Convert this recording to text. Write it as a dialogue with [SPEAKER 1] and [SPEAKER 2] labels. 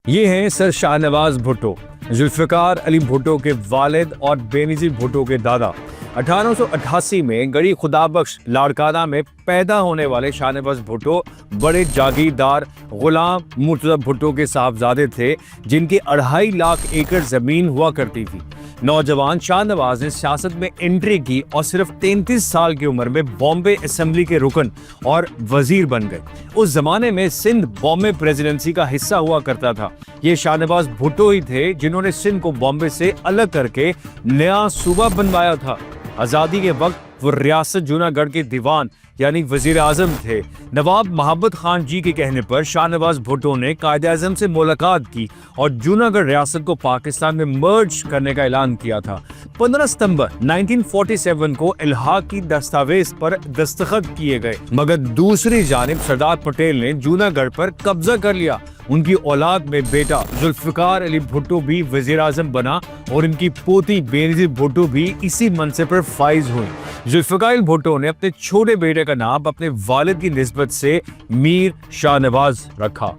[SPEAKER 1] یہ ہیں سر شاہنواز بھٹو، ذوالفقار علی بھٹو کے والد اور بینظیر بھٹو کے دادا۔ 1888 میں گڑھی خدا بخش لاڑکانہ میں پیدا ہونے والے شاہنواز بھٹو بڑے جاگیردار غلام مرتضی بھٹو کے صاحبزادے تھے، جن کی 2.5 لاکھ ایکڑ زمین ہوا کرتی تھی۔ نوجوان شاہ نواز نے سیاست میں انٹری کی اور صرف 33 سال کی عمر میں بامبے اسمبلی کے رکن اور وزیر بن گئے۔ اس زمانے میں سندھ بامبے پریزیڈنسی کا حصہ ہوا کرتا تھا۔ یہ شاہ نواز بھٹو ہی تھے جنہوں نے سندھ کو بامبے سے الگ کر کے نیا صوبہ بنوایا تھا۔ آزادی کے وقت وہ ریاست جونا گڑھ کے دیوان یعنی وزیر اعظم تھے۔ نواب محبت خان جی کے کہنے پر شاہ نواز بھٹو نے قائد اعظم سے ملاقات کی اور جونا گڑھ ریاست کو پاکستان میں مرج کرنے کا اعلان کیا تھا۔ 15 ستمبر 1947 کو الحاق کی دستاویز پر دستخط کیے گئے، مگر دوسری جانب سردار پٹیل نے جونا گڑھ پر قبضہ کر لیا۔ ان کی اولاد میں بیٹا ذوالفقار علی بھٹو بھی وزیر اعظم بنا اور ان کی پوتی بینظیر بھٹو بھی اسی منصب پر فائز ہوئی۔ ذوالفقار علی بھٹو نے اپنے چھوٹے بیٹے کا نام اپنے والد کی نسبت سے میر شاہ نواز رکھا۔